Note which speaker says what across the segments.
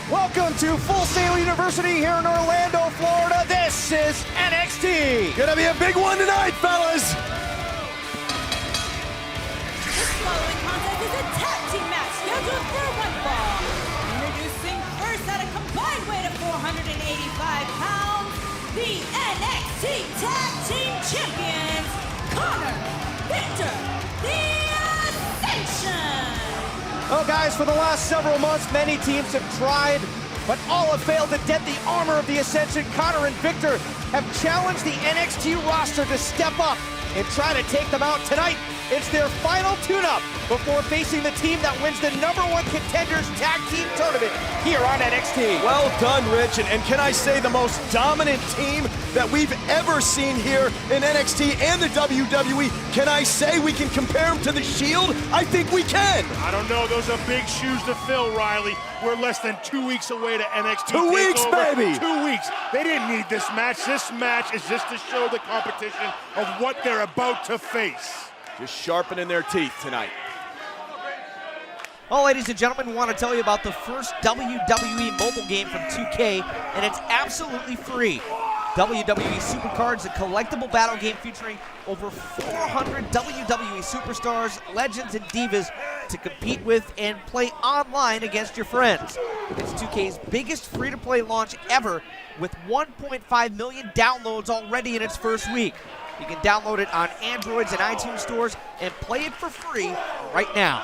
Speaker 1: Welcome to Full Sail University here in Orlando, Florida. This is NXT.
Speaker 2: Gonna be a big one tonight, fellas.
Speaker 3: This following contest is a tag team match scheduled for one fall. Introducing first at a combined weight of 485 pounds, the NXT Tag Team Champions, Connor, Victor, the Ascension.
Speaker 1: Well, guys, for the last several months, many teams have tried, but all have failed to dent the armor of the Ascension. Connor and Victor have challenged the NXT roster to step up and try to take them out tonight. It's their final tune-up before facing the team that wins the #1 Contenders Tag Team Tournament here on NXT.
Speaker 2: Well done, Rich, and can I say the most dominant team that we've ever seen here in NXT and the WWE? Can I say we can compare them to the Shield? I think we can.
Speaker 4: I don't know, those are big shoes to fill, Riley. We're less than 2 weeks away to NXT
Speaker 2: 2 weeks,
Speaker 4: TakeOver.
Speaker 2: baby.
Speaker 4: 2 weeks. They didn't need this match. This match is just to show the competition of what they're about to face.
Speaker 2: Just sharpening their teeth tonight.
Speaker 1: Well, ladies and gentlemen, we want to tell you about the first WWE mobile game from 2K, and it's absolutely free. WWE Supercards, a collectible battle game featuring over 400 WWE superstars, legends, and divas to compete with and play online against your friends. It's 2K's biggest free-to-play launch ever, with 1.5 million downloads already in its first week. You can download it on Androids and iTunes stores and play it for free right now.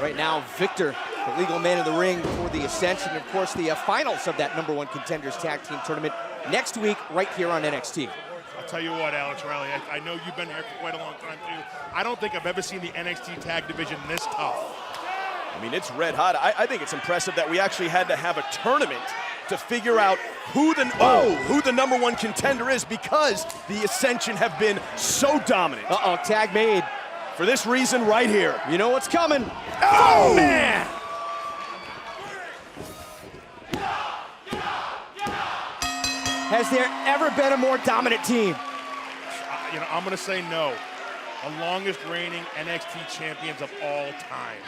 Speaker 1: Right now, Victor, the legal man in the ring for the Ascension. Of course, the finals of that #1 Contenders Tag Team Tournament next week right here on NXT.
Speaker 4: I'll tell you what, Alex Riley, I know you've been here for quite a long time, too. I don't think I've ever seen the NXT Tag Division this tough.
Speaker 2: I mean, it's red hot. I think it's impressive that we actually had to have a tournament to figure out who the #1 contender is, because the Ascension have been so dominant.
Speaker 1: Uh-oh, tag made.
Speaker 2: For this reason right here.
Speaker 1: You know what's coming.
Speaker 2: Oh, man!
Speaker 1: Has there ever been a more dominant team?
Speaker 4: You know, I'm going to say no. The longest reigning NXT champions of all time.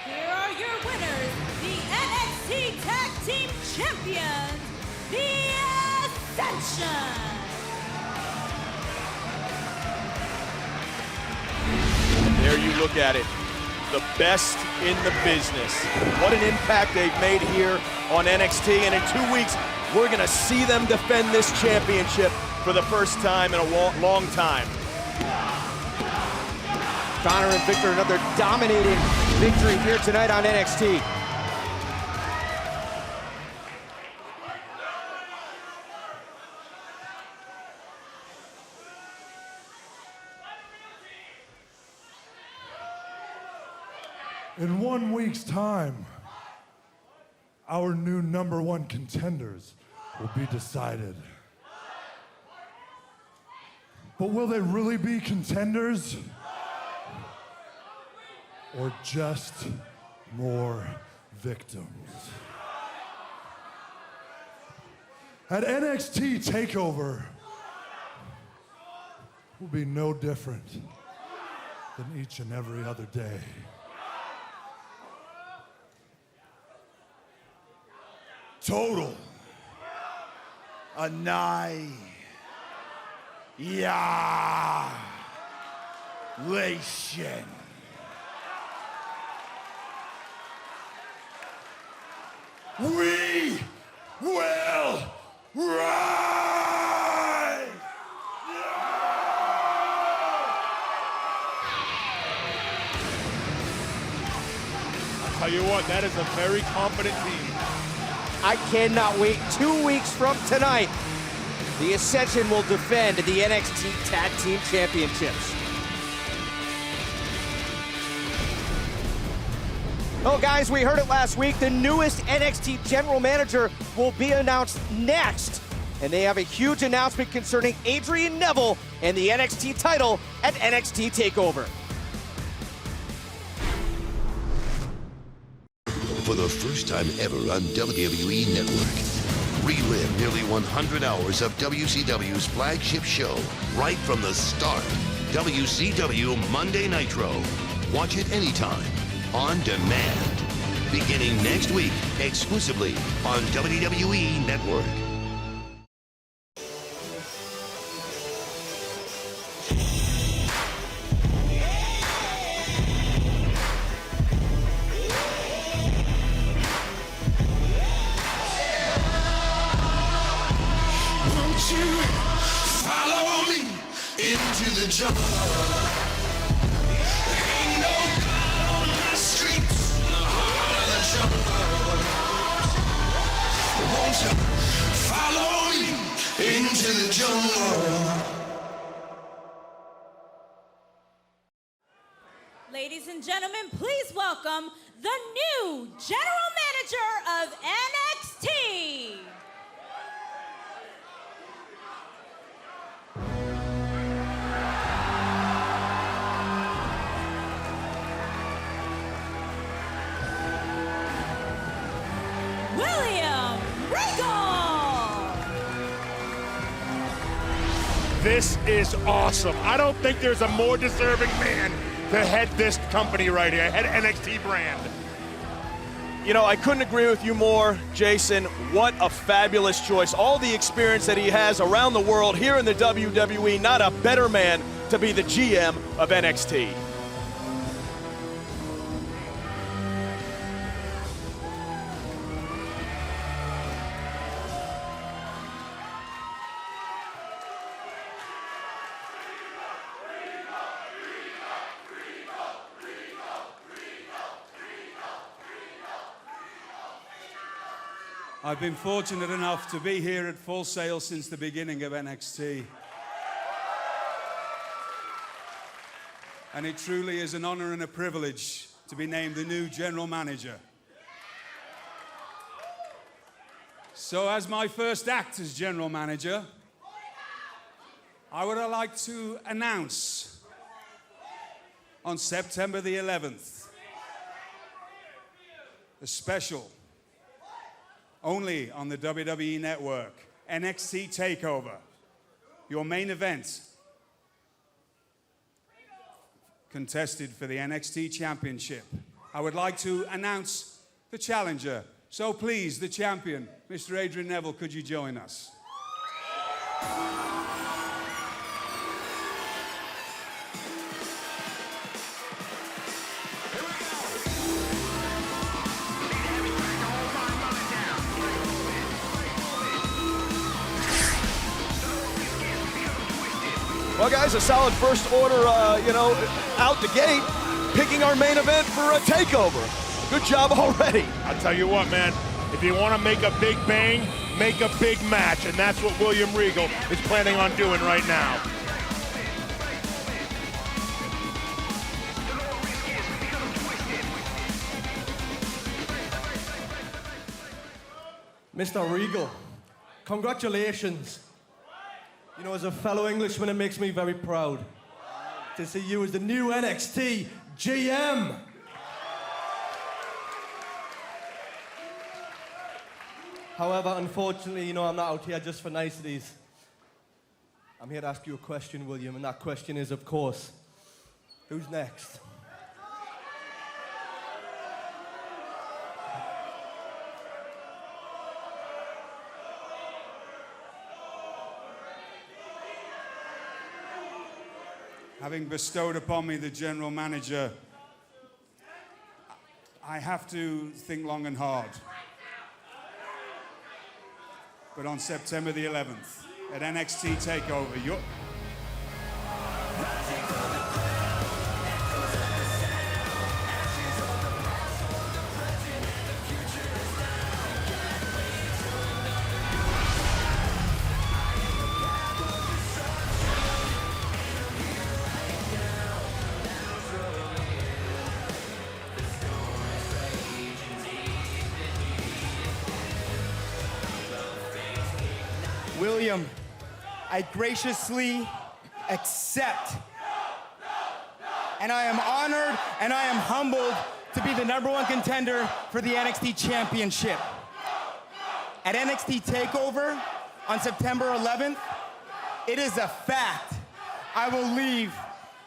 Speaker 3: Here are your winners, the NXT Tag Team Champions, the Ascension.
Speaker 2: There you look at it. The best in the business. What an impact they've made here on NXT, and in 2 weeks, we're going to see them defend this championship for the first time in a long time.
Speaker 1: Connor and Victor, another dominating victory here tonight on NXT.
Speaker 5: In 1 week's time, our new #1 contenders will be decided. But will they really be contenders? Or just more victims? At NXT TakeOver, will be no different than each and every other day. Total annihilation. We will rise!
Speaker 4: I'll tell you what, that is a very competent team.
Speaker 1: I cannot wait. 2 weeks from tonight, the Ascension will defend the NXT Tag Team Championships. Oh, guys, we heard it last week. The newest NXT General Manager will be announced next. And they have a huge announcement concerning Adrian Neville and the NXT title at NXT TakeOver.
Speaker 6: For the first time ever on WWE Network, relive nearly 100 hours of WCW's flagship show right from the start. WCW Monday Nitro. Watch it anytime, on demand. beginning next week, exclusively on WWE Network.
Speaker 7: Won't you follow me into the jungle? Ain't no God on my streets, in the heart of the jungle. Won't you follow me into the jungle?
Speaker 3: Ladies and gentlemen, please welcome the new General Manager of NXT. Regal!
Speaker 4: This is awesome. I don't think there's a more deserving man to head this company right here, head NXT brand.
Speaker 2: You know, I couldn't agree with you more, Jason. What a fabulous choice. All the experience that he has around the world here in the WWE, not a better man to be the GM of NXT.
Speaker 8: I've been fortunate enough to be here at Full Sail since the beginning of NXT. And it truly is an honor and a privilege to be named the new general manager. So as my first act as general manager, I would like to announce on September the 11th, a special only on the WWE Network, NXT TakeOver, your main event, contested for the NXT Championship. I would like to announce the challenger. So please, the champion, Mr. Adrian Neville, could you join us?
Speaker 2: Well, guys, a solid first order, out the gate, picking our main event for a takeover. Good job already.
Speaker 4: I'll tell you what, man, if you want to make a big bang, make a big match, and that's what William Regal is planning on doing right now.
Speaker 9: Mr. Regal, congratulations. You know, as a fellow Englishman, it makes me very proud to see you as the new NXT GM. However, unfortunately, I'm not out here just for niceties. I'm here to ask you a question, William, and that question is, of course, who's next?
Speaker 8: Having bestowed upon me the general manager, I have to think long and hard. But on September the 11th, at NXT TakeOver,
Speaker 10: William, I graciously accept. And I am honored and I am humbled to be the #1 contender for the NXT Championship. At NXT TakeOver on September 11th, it is a fact I will leave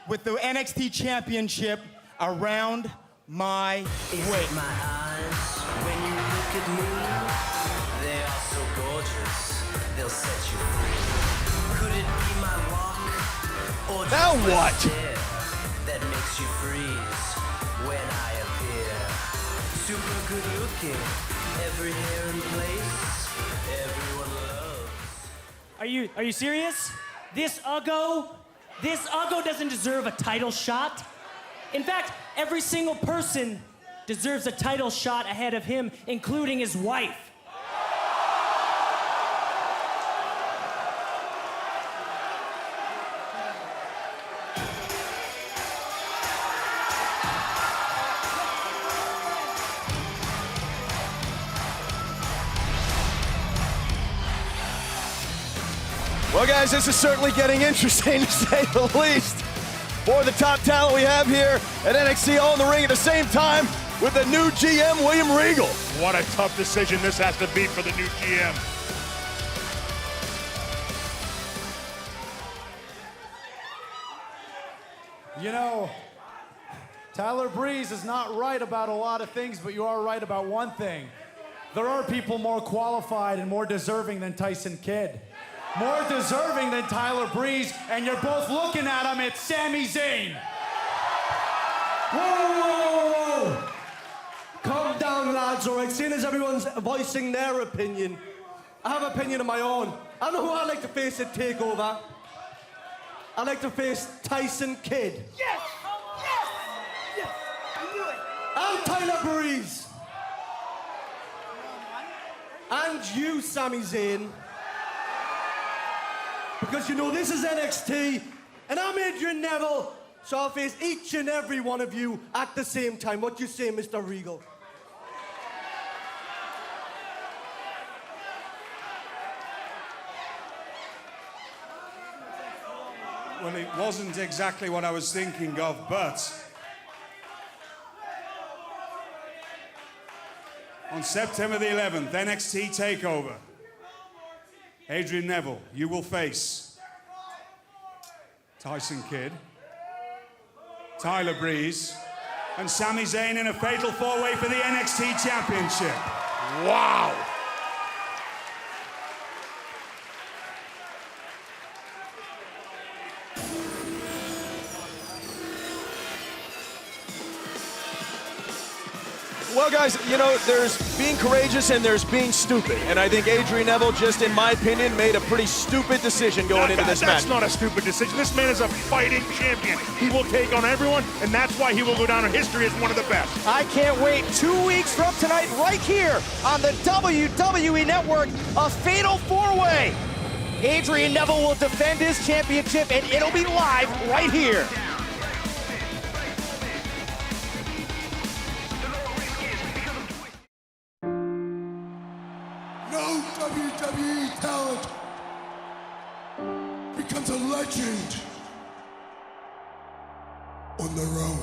Speaker 10: with the NXT Championship around my waist.
Speaker 7: eyes, when you look at me, they are so gorgeous, they'll set you free. Could it be my walk, or just
Speaker 2: Now
Speaker 7: my
Speaker 2: what?
Speaker 7: stare that makes you freeze when I appear? Super good looking, every hair in place, everyone loves.
Speaker 11: Are you serious? This Uggo doesn't deserve a title shot. In fact, every single person deserves a title shot ahead of him, including his wife.
Speaker 2: Well, guys, this is certainly getting interesting, to say the least. For the top talent we have here at NXT, all in the ring at the same time with the new GM, William Regal.
Speaker 4: What a tough decision this has to be for the new GM.
Speaker 12: You know, Tyler Breeze is not right about a lot of things, but you are right about one thing. There are people more qualified and more deserving than Tyson Kidd. More deserving than Tyler Breeze, and you're both looking at him, it's Sami Zayn.
Speaker 9: Whoa! Calm down, lads, all right? Seeing as everyone's voicing their opinion, I have an opinion of my own. I know who I'd like to face at TakeOver. I'd like to face Tyson Kidd.
Speaker 11: Yes! Yes! Yes! I knew it!
Speaker 9: And Tyler Breeze. And you, Sami Zayn. Because you know this is NXT, and I'm Adrian Neville, so I'll face each and every one of you at the same time. What do you say, Mr. Regal?
Speaker 8: Well, it wasn't exactly what I was thinking of, but on September the 11th, NXT TakeOver, Adrian Neville, you will face Tyson Kidd, Tyler Breeze, and Sami Zayn in a fatal four-way for the NXT Championship.
Speaker 4: Wow.
Speaker 2: Well, guys, you know, there's being courageous and there's being stupid. And I think Adrian Neville, just in my opinion, made a pretty stupid decision going into this match.
Speaker 4: That's not a stupid decision. This man is a fighting champion. He will take on everyone, and that's why he will go down in history as one of the best.
Speaker 1: I can't wait. 2 weeks from tonight, right here on the WWE Network, a fatal four-way. Adrian Neville will defend his championship, and it'll be live right here.
Speaker 5: No WWE talent becomes a legend on their own.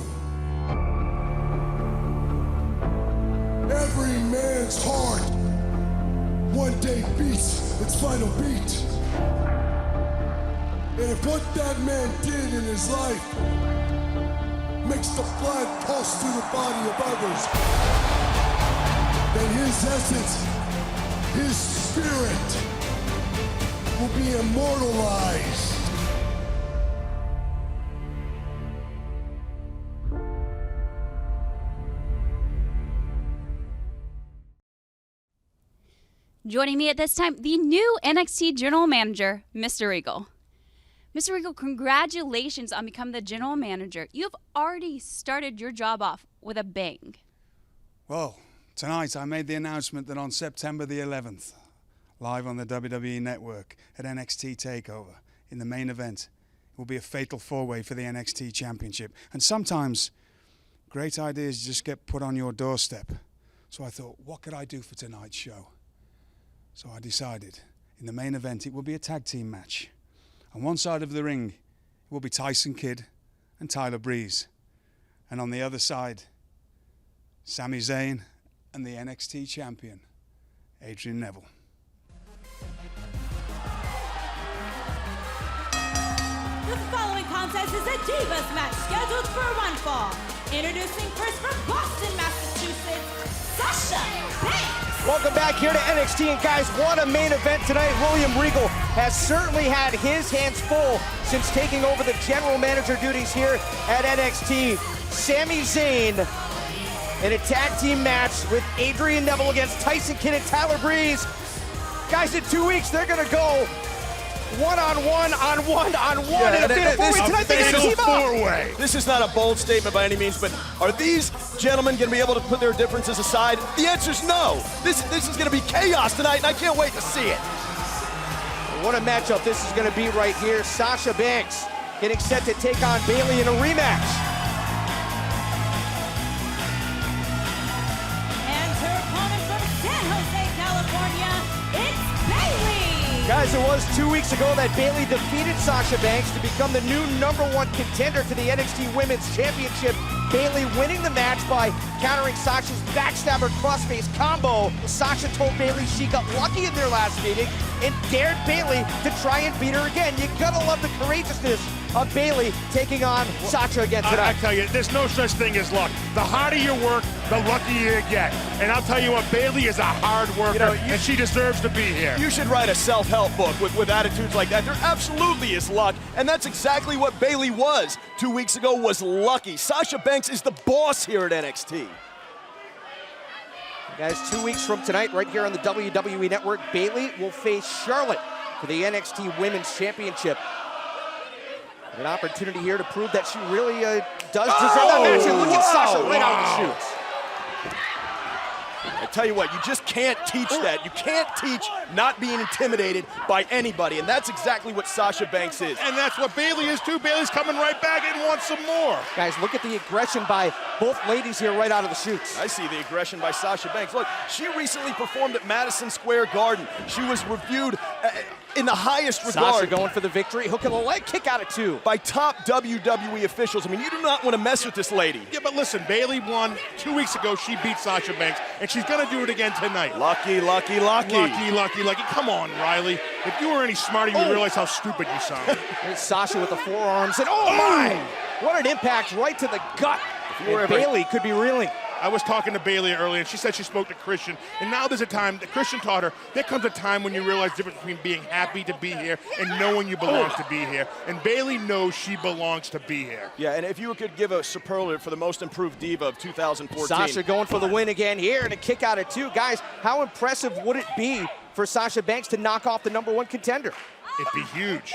Speaker 5: Every man's heart one day beats its final beat. And if what that man did in his life makes the blood pulse through the body of others, then his essence, his spirit will be immortalized.
Speaker 13: Joining me at this time, the new NXT General Manager, Mr. Regal. Mr. Regal, congratulations on becoming the General Manager. You have already started your job off with a bang.
Speaker 8: Well, tonight I made the announcement that on September the 11th, live on the WWE Network at NXT TakeOver, in the main event, it will be a fatal four-way for the NXT Championship. And sometimes great ideas just get put on your doorstep. So I thought, what could I do for tonight's show? So I decided, in the main event, it will be a tag team match. On one side of the ring, it will be Tyson Kidd and Tyler Breeze. And on the other side, Sami Zayn and the NXT champion, Adrian Neville.
Speaker 3: The following contest is a Divas match scheduled for one fall. Introducing first from Boston, Massachusetts, Sasha
Speaker 14: welcome back here to NXT. And guys, what a main event tonight. William Regal has certainly had his hands full since taking over the general manager duties here at NXT. Sami Zayn in a tag team match with Adrian Neville against Tyson Kidd and Tyler Breeze. Guys, in 2 weeks, they're gonna go one-on-one in a fatal four-way. Tonight they're gonna team up.
Speaker 2: Four-way. This is not a bold statement by any means, but are these gentlemen gonna be able to put their differences aside? The answer's no. This is gonna be chaos tonight, and I can't wait to see it.
Speaker 14: What a matchup this is gonna be right here. Sasha Banks getting set to take on Bayley in a rematch.
Speaker 3: And her opponent from San Jose, California, it's Bayley.
Speaker 14: Guys, it was 2 weeks ago that Bayley defeated Sasha Banks to become the new #1 contender to the NXT Women's Championship. Bayley winning the match by countering Sasha's backstabber crossface combo. Sasha told Bayley she got lucky in their last meeting and dared Bayley to try and beat her again. You gotta love the courageousness of Bayley taking on Sasha again tonight.
Speaker 4: I tell you, there's no such thing as luck. The harder you work, the luckier you get. And I'll tell you what, Bayley is a hard worker, and she deserves to be here.
Speaker 2: You should write a self-help book with attitudes like that. There absolutely is luck, and that's exactly what Bayley was 2 weeks ago, was lucky. Sasha Banks is the boss here at NXT.
Speaker 14: Guys, 2 weeks from tonight, right here on the WWE Network, Bayley will face Charlotte for the NXT Women's Championship. An opportunity here to prove that she really does deserve that match. And look at Sasha right out of the chutes.
Speaker 2: I tell you what, you just can't teach that. You can't teach not being intimidated by anybody, and that's exactly what Sasha Banks is.
Speaker 4: And that's what Bayley is too. Bayley's coming right back and wants some more.
Speaker 14: Guys, look at the aggression by both ladies here right out of the chutes.
Speaker 2: I see the aggression by Sasha Banks. Look, she recently performed at Madison Square Garden. She was reviewed in the highest regard.
Speaker 14: Sasha going for the victory. Hook of the leg, kick out at 2.
Speaker 2: By top WWE officials. I mean, you do not want to mess with this lady.
Speaker 4: Yeah, but listen, Bayley won 2 weeks ago. She beat Sasha Banks, and she's going to do it again tonight.
Speaker 2: Lucky.
Speaker 4: Come on, Riley. If you were any smarter, you would realize how stupid you sound.
Speaker 14: There's Sasha with the forearms, and oh my! What an impact right to the gut. And Bayley could be reeling.
Speaker 4: I was talking to Bayley earlier, and she said she spoke to Christian, and now there's a time that Christian taught her, there comes a time when you realize the difference between being happy to be here and knowing you belong to be here. And Bayley knows she belongs to be here.
Speaker 2: Yeah, and if you could give a superlative for the most improved diva of 2014.
Speaker 14: Sasha going for the win again here, and a kick out at 2. Guys, how impressive would it be for Sasha Banks to knock off the #1 contender?
Speaker 4: It'd be huge.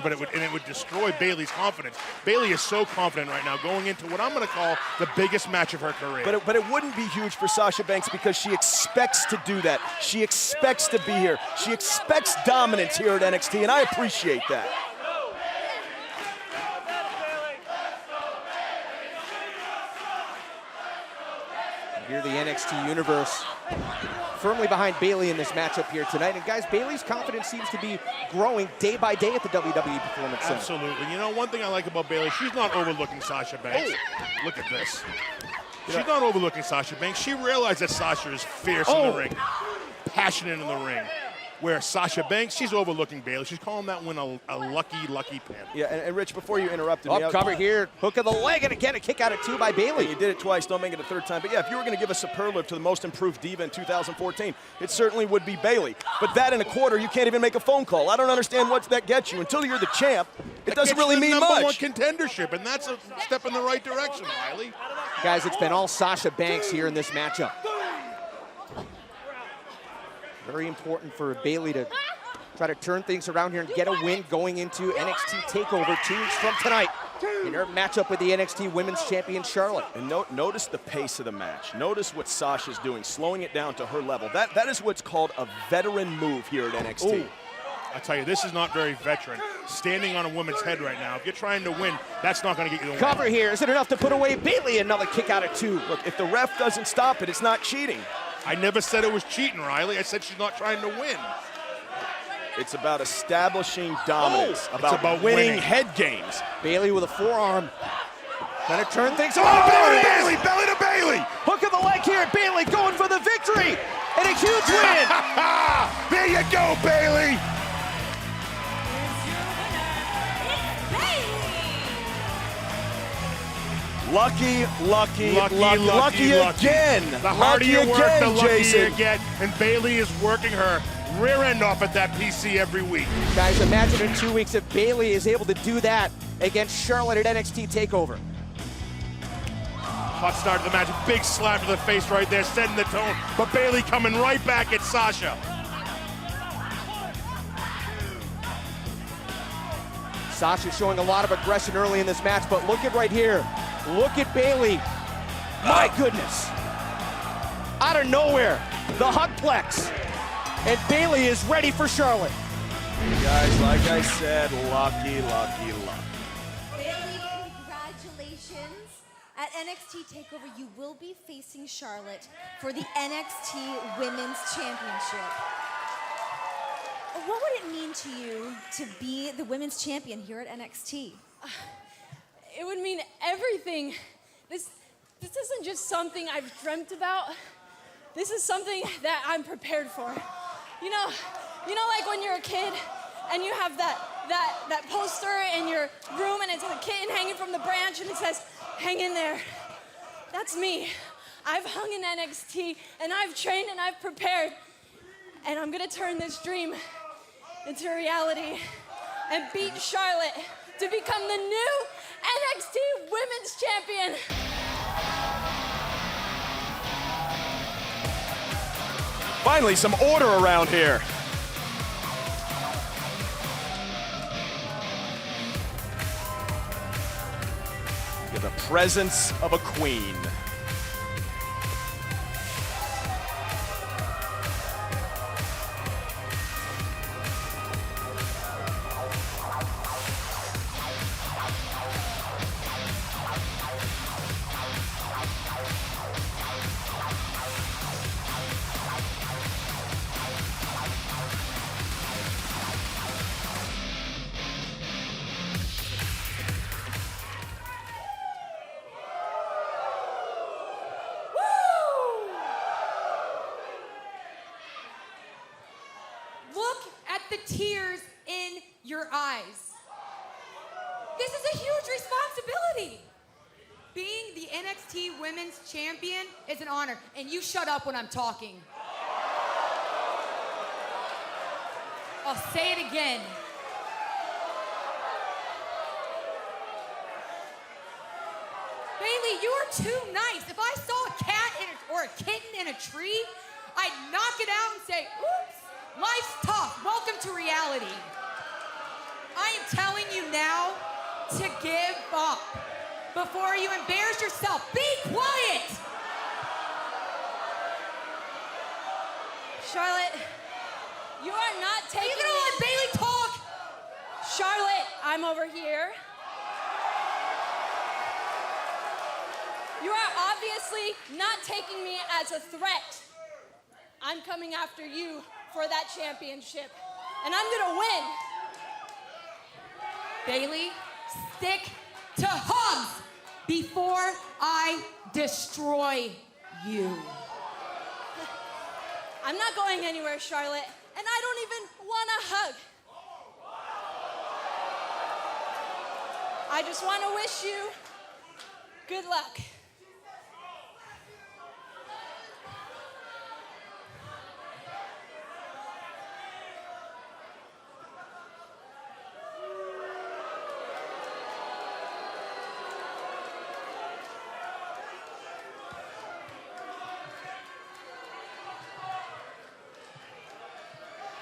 Speaker 4: But it would destroy Bayley's confidence. Bayley is so confident right now going into what I'm going to call the biggest match of her career.
Speaker 2: But it wouldn't be huge for Sasha Banks because she expects to do that. She expects to be here. She expects dominance here at NXT, and I appreciate that.
Speaker 14: Here the NXT Universe firmly behind Bayley in this matchup here tonight. And guys, Bayley's confidence seems to be growing day by day at the WWE Performance Center.
Speaker 4: Absolutely. You know, one thing I like about Bayley, she's not overlooking Sasha Banks. Look at this. She's not overlooking Sasha Banks. She realized that Sasha is fierce in the ring, passionate in the ring. Where Sasha Banks, she's overlooking Bayley. She's calling that win a lucky pin.
Speaker 2: Yeah, and Rich, before you interrupted me.
Speaker 14: Cover here, hook of the leg, and again a kick out at 2 by Bayley.
Speaker 2: You did it twice, don't make it a third time. But yeah, if you were going to give a superlative to the most improved diva in 2014, it certainly would be Bayley. But that in a quarter, you can't even make a phone call. I don't understand what that gets you. Until you're the champ, it doesn't really mean much.
Speaker 4: #1 contendership, and that's a step in the right direction, Riley.
Speaker 14: Guys, it's been all Sasha Banks here in this matchup. Very important for Bayley to try to turn things around here and get a win going into NXT TakeOver 2 weeks from tonight in her matchup with the NXT Women's Champion Charlotte.
Speaker 2: And notice the pace of the match. Notice what Sasha's doing, slowing it down to her level. That is what's called a veteran move here at NXT.
Speaker 4: I tell you, this is not very veteran. Standing on a woman's head right now. If you're trying to win, that's not going to get you the win.
Speaker 14: Cover here. Is it enough to put away Bayley? Another kick out at 2.
Speaker 2: Look, if the ref doesn't stop it, it's not cheating.
Speaker 4: I never said it was cheating, Riley. I said she's not trying to win.
Speaker 2: It's about establishing dominance, about winning head games.
Speaker 14: Bayley with a forearm. Trying to turn things
Speaker 4: around. Belly to Bayley, belly to Bayley.
Speaker 14: Hook of the leg here. Bayley going for the victory. And a huge win.
Speaker 4: There you go, Bayley.
Speaker 2: Lucky, lucky, lucky,
Speaker 4: Lucky,
Speaker 2: lucky again.
Speaker 4: The harder
Speaker 2: lucky
Speaker 4: you work,
Speaker 2: again,
Speaker 4: the luckier
Speaker 2: Jason.
Speaker 4: you get. And Bayley is working her rear end off at that PC every week.
Speaker 14: Guys, imagine in 2 weeks if Bayley is able to do that against Charlotte at NXT TakeOver.
Speaker 4: Hot start to the match, big slap to the face right there, setting the tone. But Bayley coming right back at Sasha.
Speaker 14: Sasha showing a lot of aggression early in this match, but look at right here. Look at Bayley. My goodness. Out of nowhere, the hugplex. And Bayley is ready for Charlotte.
Speaker 2: Guys, like I said, lucky, lucky, lucky.
Speaker 3: Bayley, congratulations. At NXT TakeOver, you will be facing Charlotte for the NXT Women's Championship. What would it mean to you to be the women's champion here at NXT?
Speaker 15: It would mean everything. This isn't just something I've dreamt about. This is something that I'm prepared for. You know, like when you're a kid and you have that poster in your room and it's a kitten hanging from the branch and it says, "Hang in there." That's me. I've hung in NXT and I've trained and I've prepared. And I'm gonna turn this dream into reality and beat Charlotte to become the new NXT Women's Champion.
Speaker 2: Finally, some order around here. With the presence of a queen.
Speaker 16: The tears in your eyes. This is a huge responsibility. Being the NXT Women's Champion is an honor, and you shut up when I'm talking. I'll say it again. Bayley, you are too nice. If I saw a cat or a kitten in a tree, I'd knock it out and say, "Oops. Life's tough. Welcome to reality." I am telling you now to give up before you embarrass yourself. Be quiet.
Speaker 15: Charlotte, you are not taking
Speaker 16: Are you gonna let Bayley talk?
Speaker 15: Charlotte, I'm over here. You are obviously not taking me as a threat. I'm coming after you for that championship, and I'm gonna win.
Speaker 16: Bayley, stick to hugs before I destroy you.
Speaker 15: I'm not going anywhere, Charlotte, and I don't even want a hug. I just want to wish you good luck.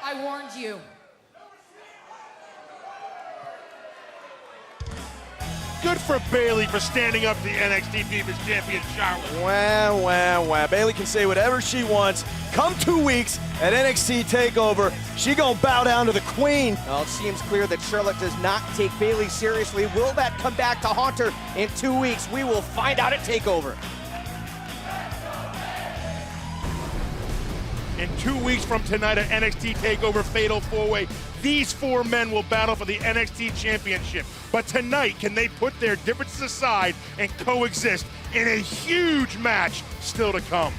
Speaker 16: I warned you.
Speaker 4: Good for Bayley for standing up to the NXT Divas Champion Charlotte.
Speaker 2: Wow. Bayley can say whatever she wants. Come 2 weeks at NXT TakeOver, she gonna bow down to the queen.
Speaker 14: Well, it seems clear that Charlotte does not take Bayley seriously. Will that come back to haunt her in 2 weeks? We will find out at TakeOver.
Speaker 4: In 2 weeks from tonight at NXT TakeOver Fatal 4-Way, these four men will battle for the NXT Championship. But tonight, can they put their differences aside and coexist in a huge match still to come?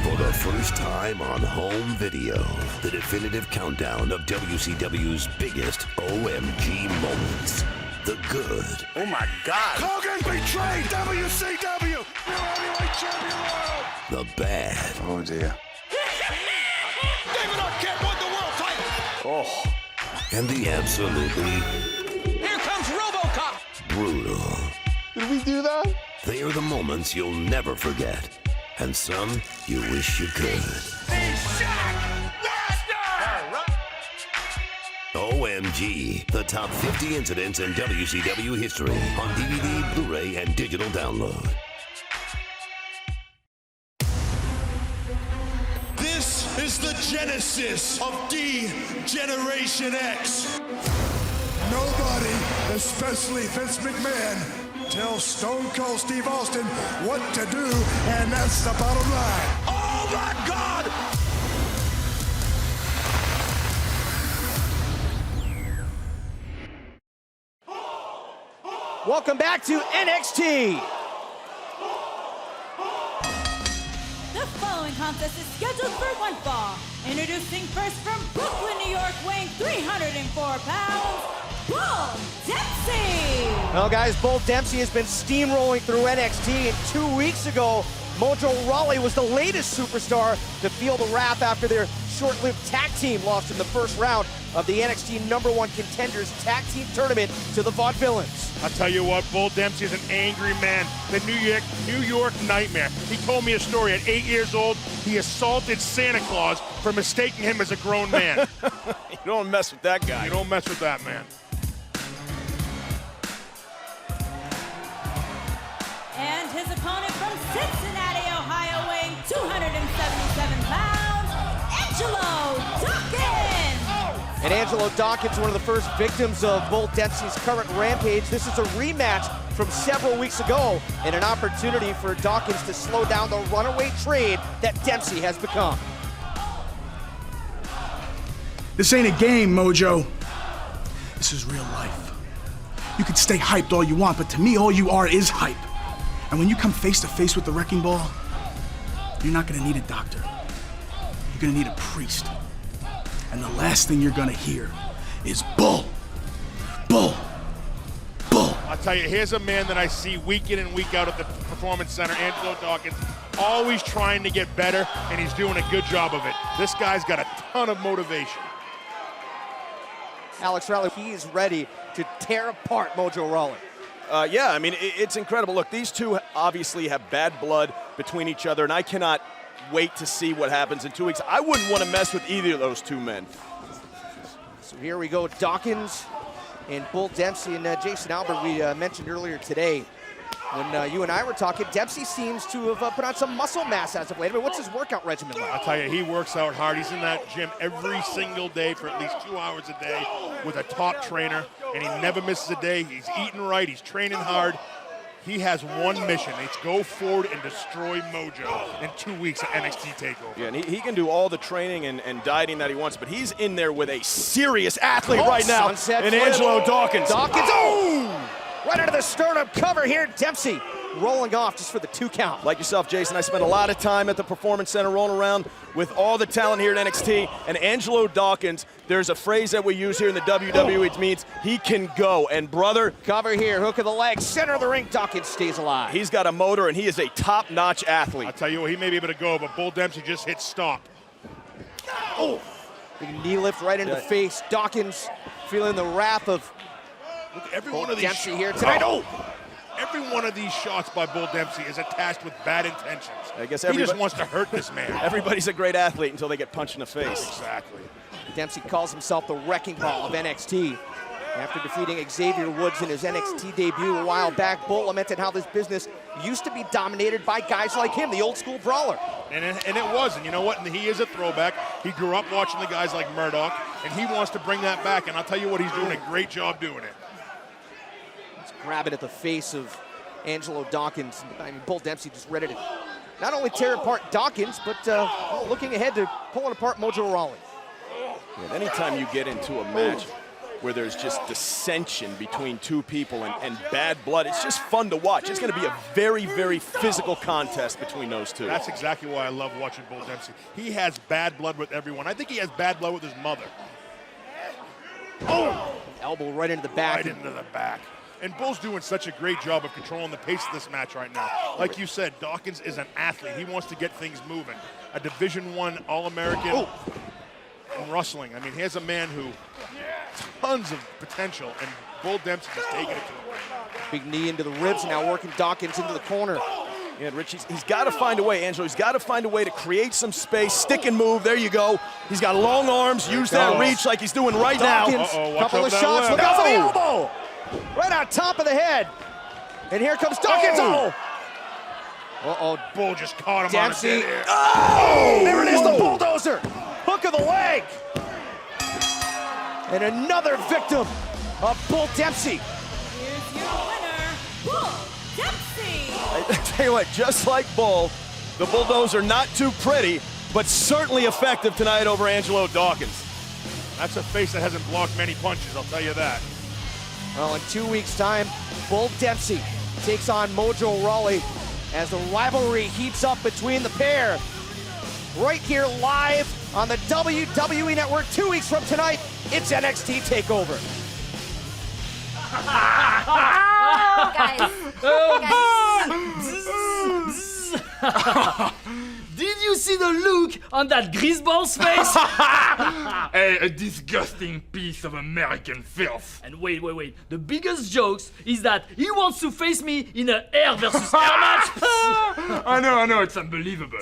Speaker 6: For the first First time on home video, the definitive countdown of WCW's biggest OMG moments. The good.
Speaker 5: Oh my God. Hogan betrayed WCW. New heavyweight champion world.
Speaker 6: The bad.
Speaker 5: Oh dear. David Arquette won the world title.
Speaker 6: Oh. And the absolutely
Speaker 5: Here comes RoboCop.
Speaker 6: brutal.
Speaker 5: Did we do that?
Speaker 6: They are the moments you'll never forget. And some you wish you could. OMG, the top 50 incidents in WCW history on DVD, Blu-ray, and digital download.
Speaker 5: This is the genesis of D-Generation X. Nobody, especially Vince McMahon, tells Stone Cold Steve Austin what to do, and that's the bottom line. Oh my God!
Speaker 14: Welcome back to NXT.
Speaker 3: The following contest is scheduled for one fall. Introducing first from Brooklyn, New York, weighing 304 pounds, Bull Dempsey.
Speaker 14: Well, guys, Bull Dempsey has been steamrolling through NXT, and 2 weeks ago, Mojo Rawley was the latest superstar to feel the wrath after their short-lived tag team lost in the first round of the NXT #1 Contenders Tag Team Tournament to the Vaudevillains.
Speaker 4: I'll tell you what, Bull Dempsey is an angry man, the New York Nightmare. He told me a story. At 8 years old, he assaulted Santa Claus for mistaking him as a grown man.
Speaker 2: You don't mess with that guy.
Speaker 4: You don't mess with that man.
Speaker 3: And his opponent from Cincinnati, Ohio, weighing 277 pounds, Angelo Dawkins.
Speaker 14: And Angelo Dawkins, one of the first victims of Bull Dempsey's current rampage. This is a rematch from several weeks ago and an opportunity for Dawkins to slow down the runaway trade that Dempsey has become.
Speaker 17: This ain't a game, Mojo. This is real life. You can stay hyped all you want, but to me, all you are is hype. And when you come face to face with the wrecking ball, you're not gonna need a doctor. You're gonna need a priest. And the last thing you're gonna hear is bull, bull, bull.
Speaker 4: I'll tell you, here's a man that I see week in and week out at the Performance Center, Angelo Dawkins, always trying to get better, and he's doing a good job of it. This guy's got a ton of motivation.
Speaker 14: Alex Riley, he is ready to tear apart Mojo Rawley.
Speaker 2: Yeah, I mean, it's incredible. Look, these two obviously have bad blood between each other, and I cannot wait to see what happens in 2 weeks. I wouldn't want to mess with either of those two men.
Speaker 14: So here we go, Dawkins and Bull Dempsey. And Jason Albert, we mentioned earlier today, when you and I were talking, Dempsey seems to have put on some muscle mass as of late. I mean, what's his workout regimen like?
Speaker 4: I'll tell you, he works out hard. He's in that gym every single day for at least 2 hours a day with a top trainer, and he never misses a day. He's eating right. He's training hard. He has one mission. It's go forward and destroy Mojo in 2 weeks at NXT TakeOver.
Speaker 2: Yeah, and he can do all the training and dieting that he wants, but he's in there with a serious athlete right now. And Angelo Dawkins.
Speaker 14: Dawkins, right out of the sternum cover here. Dempsey rolling off just for the 2 count.
Speaker 2: Like yourself, Jason, I spent a lot of time at the Performance Center rolling around with all the talent here at NXT. And Angelo Dawkins, there's a phrase that we use here in the WWE. It means he can go. And brother,
Speaker 14: cover here, hook of the leg, center of the ring. Dawkins stays alive.
Speaker 2: He's got a motor, and he is a top-notch athlete.
Speaker 4: I'll tell you what, he may be able to go, but Bull Dempsey just hit stop.
Speaker 14: Oh, big knee lift right into the face. Dawkins feeling the wrath of
Speaker 4: every
Speaker 14: Bull
Speaker 4: one of these
Speaker 14: Dempsey here tonight.
Speaker 4: Every one of these shots by Bull Dempsey is attached with bad intentions.
Speaker 2: I guess
Speaker 4: he just wants to hurt this man.
Speaker 2: Everybody's a great athlete until they get punched in the face.
Speaker 4: Exactly.
Speaker 14: Dempsey calls himself the wrecking ball of NXT. After defeating Xavier Woods in his NXT debut a while back, Bull lamented how this business used to be dominated by guys like him, the old school brawler.
Speaker 4: And it was, and you know what? And he is a throwback. He grew up watching the guys like Murdoch, and he wants to bring that back, and I'll tell you what, he's doing a great job doing it.
Speaker 14: Let's grab it at the face of Angelo Dawkins. I mean, Bull Dempsey just ready to not only tear apart Dawkins, but looking ahead to pulling apart Mojo Rawley.
Speaker 2: Yeah, anytime you get into a match where there's just dissension between two people and bad blood. It's just fun to watch. It's going to be a very, very physical contest between those two.
Speaker 4: That's exactly why I love watching Bull Dempsey. He has bad blood with everyone. I think he has bad blood with his mother.
Speaker 14: Oh! Elbow right into the back.
Speaker 4: Right into the back. And Bull's doing such a great job of controlling the pace of this match right now. Like you said, Dawkins is an athlete. He wants to get things moving. A Division I All-American in wrestling. I mean, here's a man who tons of potential, and Bull Dempsey just taking it to him.
Speaker 14: Big knee into the ribs, now working Dawkins into the corner.
Speaker 2: Yeah, Rich, he's got to find a way, Angelo. He's got to find a way to create some space, stick and move. There you go. He's got long arms. Use that reach like he's doing right
Speaker 14: Dawkins,
Speaker 2: now.
Speaker 14: couple of shots. Look out for the elbow. Right on top of the head. And here comes Dawkins.
Speaker 4: Bull just caught him
Speaker 14: Dempsey.
Speaker 4: on a dead air.
Speaker 14: There it is, the bulldozer. Hook of the leg. And another victim of Bull Dempsey.
Speaker 3: Here's your winner, Bull Dempsey.
Speaker 2: I tell you what, just like Bull, the Bulldozer not too pretty, but certainly effective tonight over Angelo Dawkins.
Speaker 4: That's a face that hasn't blocked many punches, I'll tell you that.
Speaker 14: Well, in 2 weeks' time, Bull Dempsey takes on Mojo Rawley as the rivalry heats up between the pair. Right here live on the WWE Network 2 weeks from tonight, it's NXT TakeOver.
Speaker 18: Did you see the look on that greaseball's face?
Speaker 19: A disgusting piece of American filth.
Speaker 18: And wait. The biggest joke is that he wants to face me in a air versus air match.
Speaker 19: I know, it's unbelievable.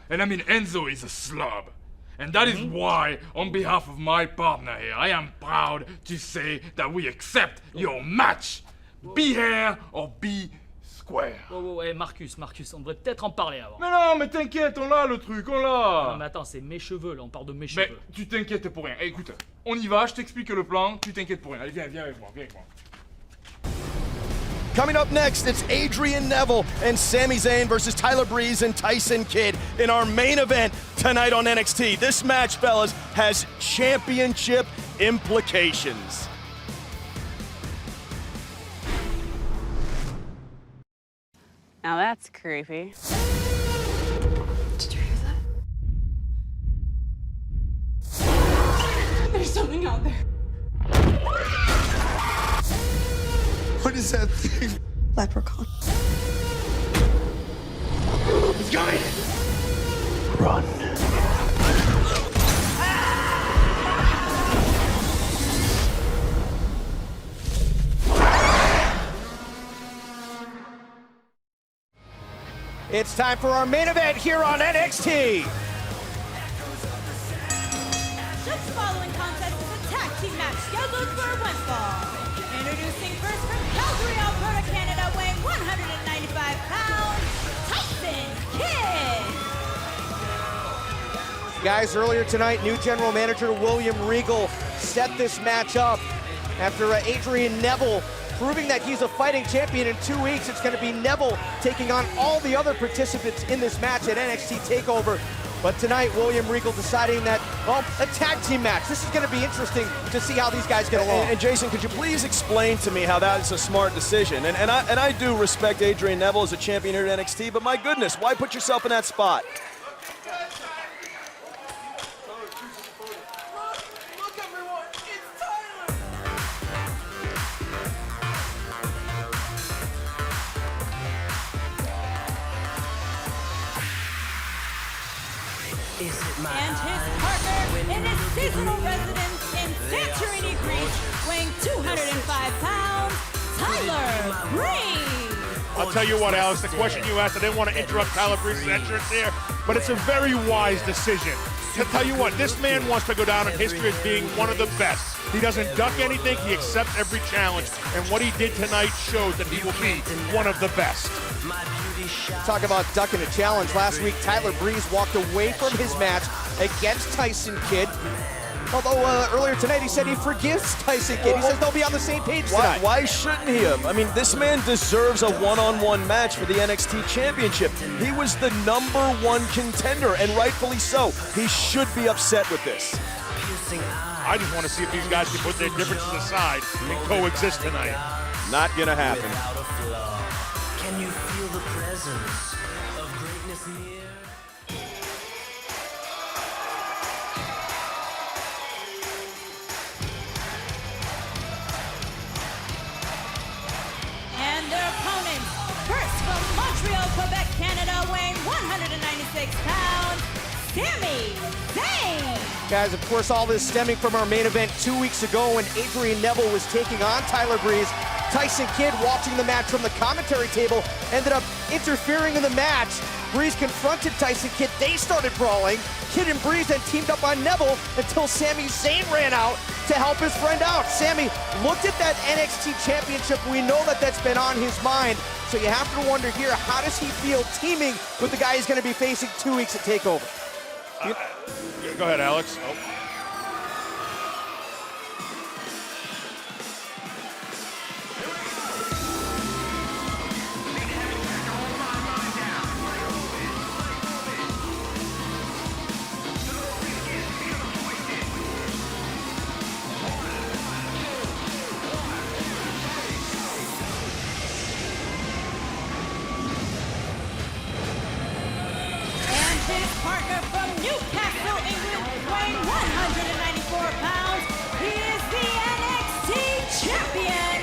Speaker 19: And I mean, Enzo is a slob. And that is why, on behalf of my partner here, I am proud to say that we accept your match. Be here or be square.
Speaker 18: Ouais, Marcus, on devrait peut-être en parler avant.
Speaker 19: Mais non, mais t'inquiète, on l'a le truc, on l'a.
Speaker 18: Non, mais attends, c'est mes cheveux là, on parle de mes
Speaker 19: Mais
Speaker 18: cheveux.
Speaker 19: tu t'inquiètes pour rien. Écoute, on y va, je t'explique le plan, tu t'inquiètes pour rien. Allez, viens avec moi.
Speaker 2: Coming up next, it's Adrian Neville and Sami Zayn versus Tyler Breeze and Tyson Kidd in our main event tonight on NXT. This match, fellas, has championship implications.
Speaker 20: Now that's creepy.
Speaker 3: Did you hear that? There's something out there.
Speaker 5: What is that thing?
Speaker 3: Leprechaun.
Speaker 5: It's coming!
Speaker 6: Run.
Speaker 14: It's time for our main event here on NXT.
Speaker 3: This following contest is a tag team match scheduled for one fall. Introducing first from Calgary, Alberta, Canada, weighing 195 pounds, Tyson Kidd.
Speaker 14: Guys, earlier tonight, new general manager William Regal set this match up after Adrian Neville proving that he's a fighting champion. In 2 weeks, it's going to be Neville taking on all the other participants in this match at NXT TakeOver. But tonight, William Regal deciding that, well, a tag team match. This is going to be interesting to see how these guys get along.
Speaker 2: And Jason, could you please explain to me how that is a smart decision? And I do respect Adrian Neville as a champion here at NXT, but my goodness, why put yourself in that spot?
Speaker 3: And his partner in his seasonal residence in Santorini, Greece, weighing 205 pounds, Tyler Breeze.
Speaker 4: I'll tell you what, Alex, the question you asked, I didn't want to interrupt Tyler Breeze's entrance here, but it's a very wise decision. To tell you what, this man wants to go down in history as being one of the best. He doesn't duck anything, he accepts every challenge, and what he did tonight shows that he will be one of the best.
Speaker 14: Talk about ducking a challenge. Last week, Tyler Breeze walked away from his match against Tyson Kidd. Although earlier tonight he said he forgives Tyson Kidd. He says they'll be on the same page tonight.
Speaker 2: Why shouldn't he have? I mean, this man deserves a one-on-one match for the NXT Championship. He was the #1 contender, and rightfully so. He should be upset with this.
Speaker 4: I just want to see if these guys can put their differences aside and coexist tonight.
Speaker 2: Not gonna happen.
Speaker 7: Can you feel the presence of greatness near?
Speaker 3: And their opponents, first from Montreal, Quebec, Canada, weighing 196 pounds, Sami Zayn.
Speaker 14: Guys, of course, all this stemming from our main event 2 weeks ago when Adrian Neville was taking on Tyler Breeze. Tyson Kidd, watching the match from the commentary table, ended up interfering in the match. Breeze confronted Tyson Kidd. They started brawling. Kidd and Breeze then teamed up on Neville until Sami Zayn ran out to help his friend out. Sami looked at that NXT championship. We know that that's been on his mind. So you have to wonder here, how does he feel teaming with the guy he's going to be facing 2 weeks at TakeOver?
Speaker 4: Go ahead, Alex. Oh.
Speaker 3: And his partner from Newcastle, England, weighing 194 pounds, he is the NXT champion,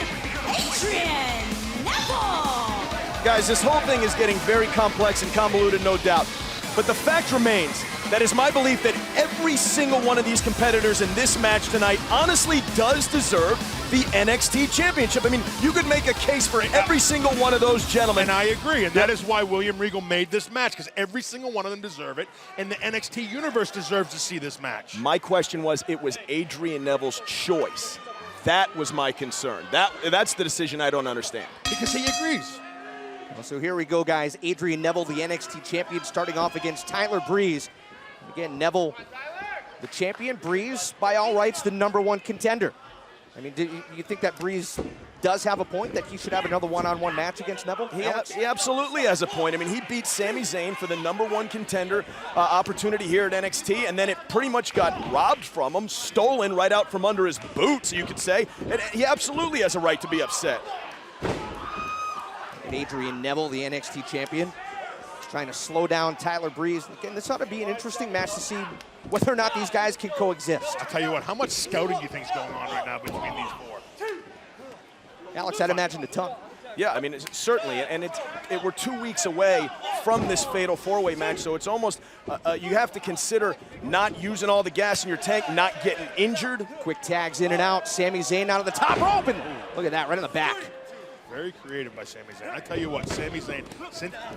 Speaker 3: Adrian Neville.
Speaker 2: Guys, this whole thing is getting very complex and convoluted, no doubt. But the fact remains, that is my belief that every single one of these competitors in this match tonight honestly does deserve the NXT championship. I mean, you could make a case for every single one of those gentlemen.
Speaker 4: And I agree, and that is why William Regal made this match, because every single one of them deserve it, and the NXT universe deserves to see this match.
Speaker 2: My question was, it was Adrian Neville's choice. That was my concern. That's the decision I don't understand.
Speaker 4: Because he agrees.
Speaker 14: Well, so here we go, guys. Adrian Neville, the NXT champion, starting off against Tyler Breeze. Again, Neville, the champion. Breeze, by all rights, the #1 contender. I mean, do you think that Breeze does have a point that he should have another one-on-one match against Neville?
Speaker 2: He absolutely has a point. I mean, he beat Sami Zayn for the #1 contender opportunity here at NXT, and then it pretty much got robbed from him, stolen right out from under his boots, you could say. And he absolutely has a right to be upset.
Speaker 14: And Adrian Neville, the NXT champion, trying to slow down Tyler Breeze. Again, this ought to be an interesting match to see whether or not these guys can coexist.
Speaker 4: I'll tell you what, how much scouting do you think is going on right now between these four?
Speaker 14: Alex, I'd imagine a ton.
Speaker 2: Yeah, I mean, certainly, and we're 2 weeks away from this fatal four-way match, so it's almost, you have to consider not using all the gas in your tank, not getting injured.
Speaker 14: Quick tags in and out. Sami Zayn out of the top rope, and look at that, right in the back.
Speaker 4: Very creative by Sami Zayn. I tell you what, Sami Zayn,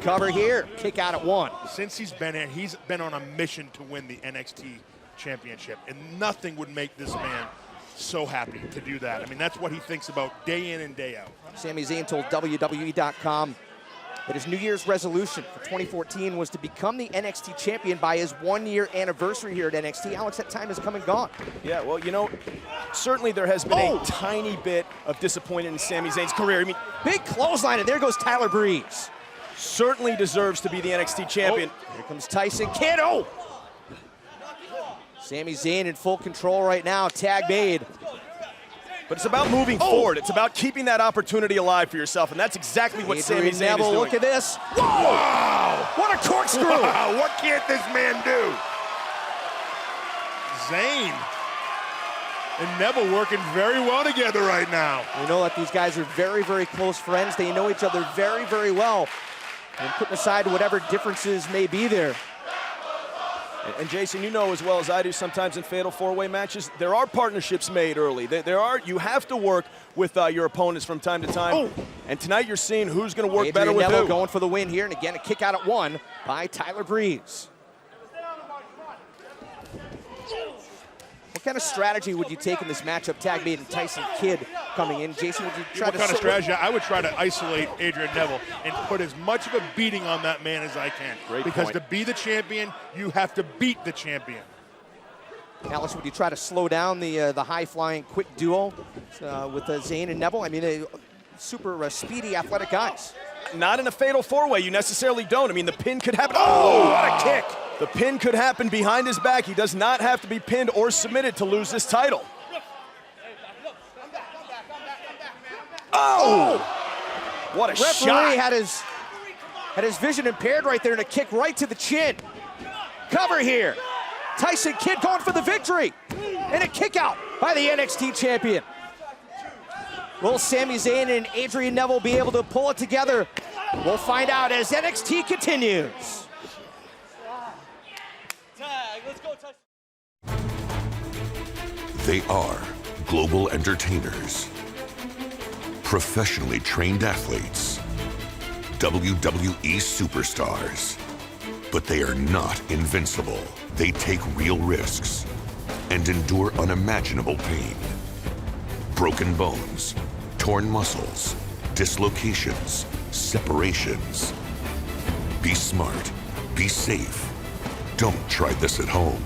Speaker 14: cover here, kick out at 1.
Speaker 4: Since he's been in, he's been on a mission to win the NXT championship, and nothing would make this man so happy to do that. I mean, that's what he thinks about day in and day out.
Speaker 14: Sami Zayn told WWE.com that his New Year's resolution for 2014 was to become the NXT champion by his 1-year anniversary here at NXT. Alex, that time has come and gone.
Speaker 2: Yeah, well, you know, certainly there has been a tiny bit of disappointment in Sami Zayn's career. I mean,
Speaker 14: big clothesline, and there goes Tyler Breeze.
Speaker 2: Certainly deserves to be the NXT champion.
Speaker 14: Here comes Tyson Kidd. Oh! Sami Zayn in full control right now. Tag made.
Speaker 2: But it's about moving forward. It's about keeping that opportunity alive for yourself, and that's exactly what Sami Zayn
Speaker 14: Neville,
Speaker 2: is doing.
Speaker 14: look at this.
Speaker 4: Whoa! Wow!
Speaker 14: What a corkscrew!
Speaker 4: Wow, what can't this man do? Zayn and Neville working very well together right now.
Speaker 14: We know that these guys are very, very close friends. They know each other very, very well. And putting aside whatever differences may be there.
Speaker 2: And Jason, you know as well as I do, sometimes in fatal four-way matches, there are partnerships made early. You have to work with your opponents from time to time. And tonight you're seeing who's going to work better with
Speaker 14: Neville
Speaker 2: who.
Speaker 14: Going for the win here, and again, a kick out at 1 by Tyler Breeze. What kind of strategy would you take in this matchup? Tag made and Tyson Kidd coming in. Jason, would you try
Speaker 4: what kind of strategy? I would try to isolate Adrian Neville and put as much of a beating on that man as I can.
Speaker 2: Great
Speaker 4: because
Speaker 2: point.
Speaker 4: to be the champion, you have to beat the champion.
Speaker 14: Alice, would you try to slow down the high-flying, quick duo with Zayn and Neville? I mean, they super speedy, athletic guys.
Speaker 2: Not in a fatal four-way. You necessarily don't. I mean, the pin could happen. Oh, what a kick! The pin could happen behind his back. He does not have to be pinned or submitted to lose this title. Oh! What a
Speaker 14: Referee
Speaker 2: shot.
Speaker 14: had his vision impaired right there, and a kick right to the chin. Cover here. Tyson Kidd going for the victory. And a kick out by the NXT champion. Will Sami Zayn and Adrian Neville be able to pull it together? We'll find out as NXT continues.
Speaker 6: They are global entertainers, professionally trained athletes, WWE superstars. But they are not invincible. They take real risks and endure unimaginable pain. Broken bones, torn muscles, dislocations, separations. Be smart, be safe. Don't try this at home.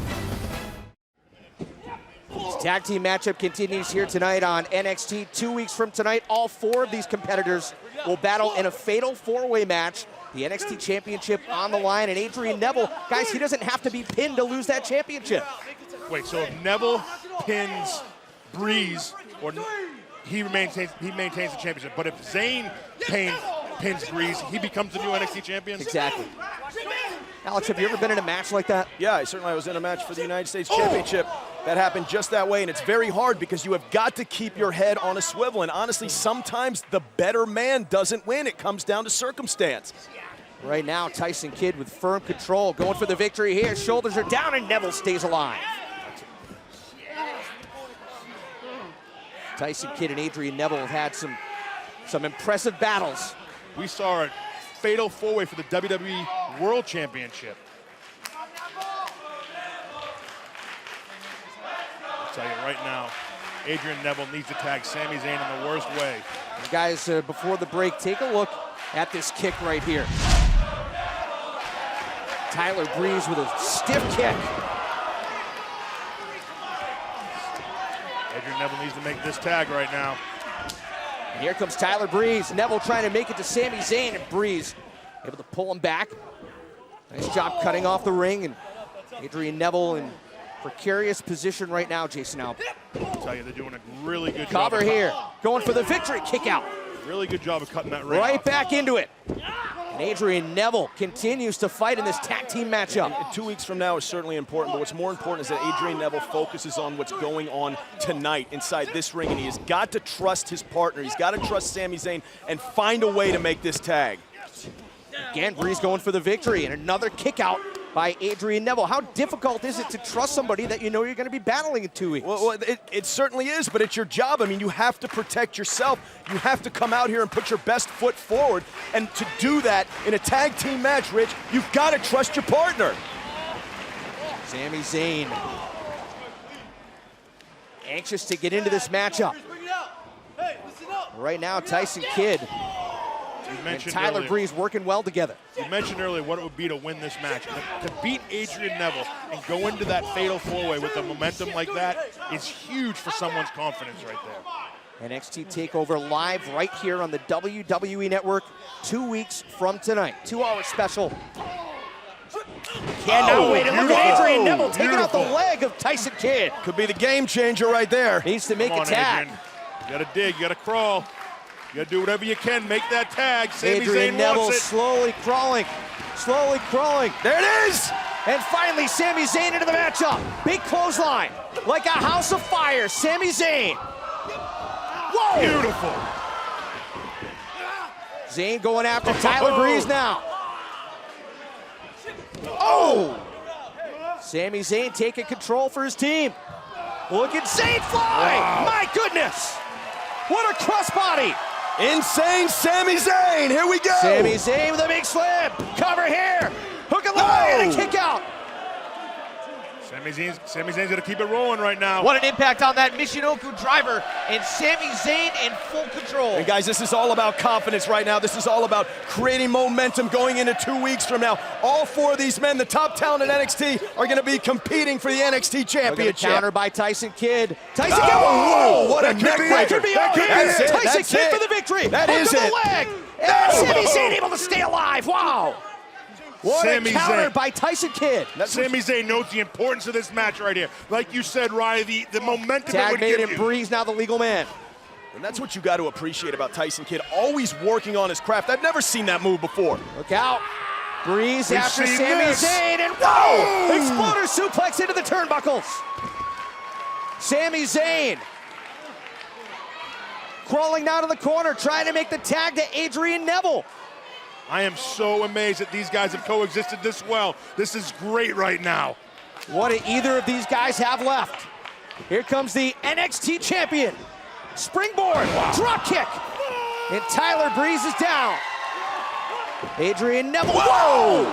Speaker 14: This tag team matchup continues here tonight on NXT. 2 weeks from tonight, all 4 of these competitors will battle in a fatal 4-way match. The NXT Championship on the line, and Adrian Neville, guys, he doesn't have to be pinned to lose that championship.
Speaker 4: Wait, so if Neville pins Breeze, or he maintains the championship, but if Zayn pins Breeze, he becomes the new NXT champion?
Speaker 14: Exactly. Alex, have you ever been in a match like that?
Speaker 2: Yeah, I certainly was in a match for the United States Championship. That happened just that way, and it's very hard because you have got to keep your head on a swivel, and honestly, sometimes the better man doesn't win. It comes down to circumstance.
Speaker 14: Right now, Tyson Kidd with firm control, going for the victory here. Shoulders are down, and Neville stays alive. Tyson Kidd and Adrian Neville have had some impressive battles.
Speaker 4: We saw a fatal 4-way for the WWE World Championship. I'll tell you right now, Adrian Neville needs to tag Sami Zayn in the worst way.
Speaker 14: And guys, before the break, take a look at this kick right here. Tyler Breeze with a stiff kick.
Speaker 4: Adrian Neville needs to make this tag right now.
Speaker 14: And here comes Tyler Breeze. Neville trying to make it to Sami Zayn, and Breeze able to pull him back. Nice job cutting off the ring, and Adrian Neville in precarious position right now, Jason Alb.
Speaker 4: I'll tell you, they're doing a really good job.
Speaker 14: Cover here, going for the victory, kick out.
Speaker 4: Really good job of cutting that ring
Speaker 14: Right
Speaker 4: off.
Speaker 14: back into it. And Adrian Neville continues to fight in this tag team matchup.
Speaker 2: And 2 weeks from now is certainly important, but what's more important is that Adrian Neville focuses on what's going on tonight inside this ring, and he has got to trust his partner. He's got to trust Sami Zayn and find a way to make this tag.
Speaker 14: Again, Breeze going for the victory, and another kick out by Adrian Neville. How difficult is it to trust somebody that you know you're going to be battling in 2 weeks?
Speaker 2: Well, it certainly is, but it's your job. I mean, you have to protect yourself. You have to come out here and put your best foot forward. And to do that in a tag team match, Rich, you've got to trust your partner.
Speaker 14: Sami Zayn anxious to get into this matchup. Right now, Tyson Kidd and Tyler
Speaker 4: earlier,
Speaker 14: Breeze working well together.
Speaker 4: You mentioned earlier what it would be to win this match. To beat Adrian Neville and go into that fatal 4-way with a momentum like that is huge for someone's confidence right there.
Speaker 14: NXT TakeOver live right here on the WWE Network 2 weeks from tonight. 2-hour special. Cannot wait. And look at Adrian Neville taking out the leg of Tyson Kidd.
Speaker 2: Could be the game changer right there.
Speaker 14: Needs to make
Speaker 4: Come
Speaker 14: a
Speaker 4: on,
Speaker 14: tag.
Speaker 4: Adrian. You gotta dig, you gotta crawl. You gotta do whatever you can, make that tag. Sami
Speaker 14: Adrian
Speaker 4: Zayn
Speaker 14: Neville
Speaker 4: wants it.
Speaker 14: slowly crawling. There it is! And finally, Sami Zayn into the matchup. Big clothesline, like a house of fire. Sami Zayn. Whoa!
Speaker 4: Beautiful.
Speaker 14: Zayn going after Tyler Breeze now. Oh! Sami Zayn taking control for his team. Look at Zayn fly!
Speaker 2: Wow.
Speaker 14: My goodness! What a crossbody!
Speaker 2: Insane Sami Zayn, here we go!
Speaker 14: Sami Zayn with a big slam. Cover here. Hook and line and a kick out.
Speaker 4: Sami Zayn's gonna keep it rolling right now.
Speaker 1: What an impact on that Michinoku driver, and Sami Zayn in full control.
Speaker 2: And guys, this is all about confidence right now. This is all about creating momentum going into 2 weeks from now. All 4 of these men, the top talent in NXT, are gonna be competing for the NXT Championship.
Speaker 14: Counter by Tyson Kidd. Tyson Kidd,
Speaker 2: whoa! What a
Speaker 14: neck breaker. Could be over here. Tyson Kidd for the victory.
Speaker 2: That is
Speaker 14: it.
Speaker 2: it.
Speaker 14: Leg. And Sami Zayn able to stay alive. Wow. What
Speaker 4: Sami
Speaker 14: a counter
Speaker 4: Zayn.
Speaker 14: by Tyson Kidd.
Speaker 4: Sami Zayn knows the importance of this match right here. Like you said, Ryan, the momentum it
Speaker 14: Tag
Speaker 4: would
Speaker 14: made
Speaker 4: give
Speaker 14: him
Speaker 4: you.
Speaker 14: Breeze, now the legal man.
Speaker 2: And that's what you got to appreciate about Tyson Kidd, always working on his craft. I've never seen that move before.
Speaker 14: Look out. Breeze
Speaker 2: We've
Speaker 14: after
Speaker 2: seen
Speaker 14: Sami
Speaker 2: this.
Speaker 14: Zayn, and whoa! Exploder suplex into the turnbuckles. Sami Zayn crawling down to the corner, trying to make the tag to Adrian Neville.
Speaker 4: I am so amazed that these guys have coexisted this well. This is great right now.
Speaker 14: What do either of these guys have left? Here comes the NXT champion. Springboard, drop kick, and Tyler Breeze is down. Adrian Neville, whoa!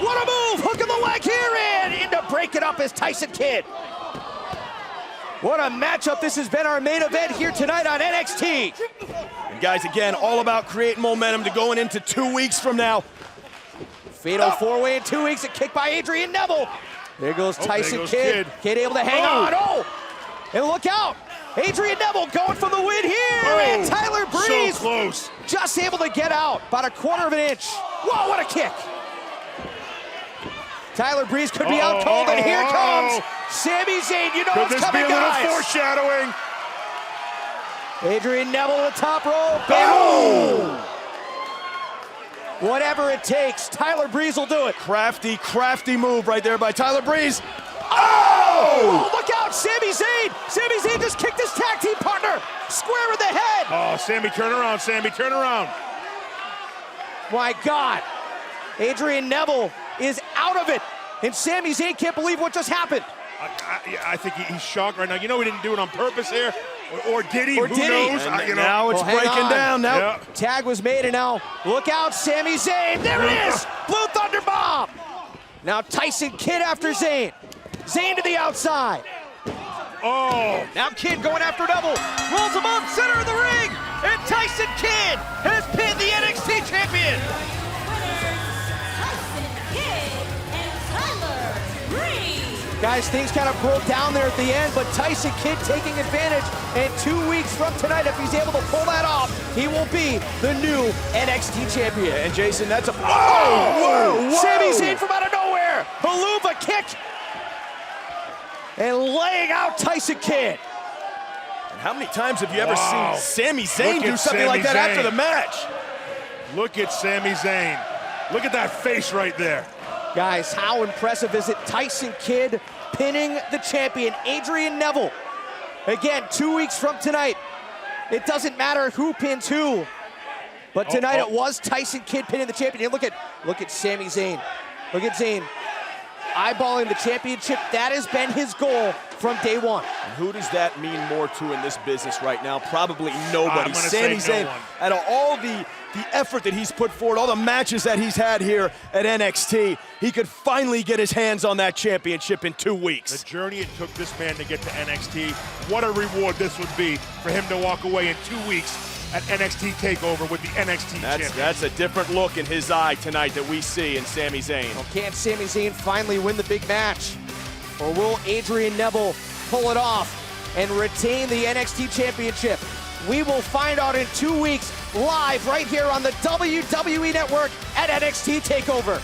Speaker 14: What a move, hook of the leg here, and in to break it up is Tyson Kidd. What a matchup this has been, our main event here tonight on NXT.
Speaker 2: And guys, again, all about creating momentum to going into 2 weeks from now.
Speaker 14: Fatal four-way in 2 weeks, a kick by Adrian Neville. There goes Tyson Kidd. Kidd able to hang on, and look out. Adrian Neville going for the win here, and Tyler Breeze
Speaker 4: so close.
Speaker 14: Just able to get out, about a quarter of an inch. Whoa, what a kick. Tyler Breeze could be out cold, and here comes Sami Zayn. You know
Speaker 4: Could
Speaker 14: what's
Speaker 4: this
Speaker 14: coming,
Speaker 4: be a little
Speaker 14: guys.
Speaker 4: foreshadowing?
Speaker 14: Adrian Neville to the top rope. Boom! Whatever it takes, Tyler Breeze will do it.
Speaker 2: Crafty, crafty move right there by Tyler Breeze.
Speaker 14: Oh! Look out, Sami Zayn! Sami Zayn just kicked his tag team partner square in the head.
Speaker 4: Oh, Sami, turn around, Sami, turn around.
Speaker 14: My God, Adrian Neville is out of it, and Sami Zayn can't believe what just happened.
Speaker 4: I think he's shocked right now. You know he didn't do it on purpose here, or did he?
Speaker 14: Or
Speaker 4: Who
Speaker 14: did he?
Speaker 4: knows?
Speaker 2: And now it's breaking down. Now
Speaker 14: Tag was made, and now look out, Sami Zayn. There it is, Blue Thunder Bomb. Now Tyson Kidd after Zayn. Zayn to the outside.
Speaker 4: Oh.
Speaker 1: Now Kidd going after Neville. Rolls him up, center of the ring. And Tyson Kidd has pinned the NXT champion.
Speaker 14: Guys, things kind of broke down there at the end, but Tyson Kidd taking advantage. And 2 weeks from tonight, if he's able to pull that off, he will be the new NXT champion.
Speaker 2: And Jason, that's a...
Speaker 14: Whoa! Sami Zayn from out of nowhere. Haluva kick. And laying out Tyson Kidd.
Speaker 2: And how many times have you ever seen Sami Zayn
Speaker 4: Look
Speaker 2: do
Speaker 4: at
Speaker 2: something
Speaker 4: Sami
Speaker 2: like that
Speaker 4: Zayn.
Speaker 2: after the match?
Speaker 4: Look at Sami Zayn. Look at that face right there.
Speaker 14: Guys, how impressive is it? Tyson Kidd pinning the champion, Adrian Neville. Again, 2 weeks from tonight. It doesn't matter who pins who. But tonight it was Tyson Kidd pinning the champion. And look at Sami Zayn. Look at Zayn eyeballing the championship. That has been his goal from day one.
Speaker 2: And who does that mean more to in this business right now? Probably nobody.
Speaker 4: I'm gonna
Speaker 2: Sami
Speaker 4: say
Speaker 2: Zayn,
Speaker 4: no one.
Speaker 2: out of all the effort that he's put forward, all the matches that he's had here at NXT, he could finally get his hands on that championship in 2 weeks.
Speaker 4: The journey it took this man to get to NXT, what a reward this would be for him to walk away in 2 weeks at NXT TakeOver with the NXT champion.
Speaker 2: That's a different look in his eye tonight that we see in Sami Zayn.
Speaker 14: Well, can Sami Zayn finally win the big match? Or will Adrian Neville pull it off and retain the NXT championship? We will find out in 2 weeks, live right here on the WWE Network at NXT TakeOver.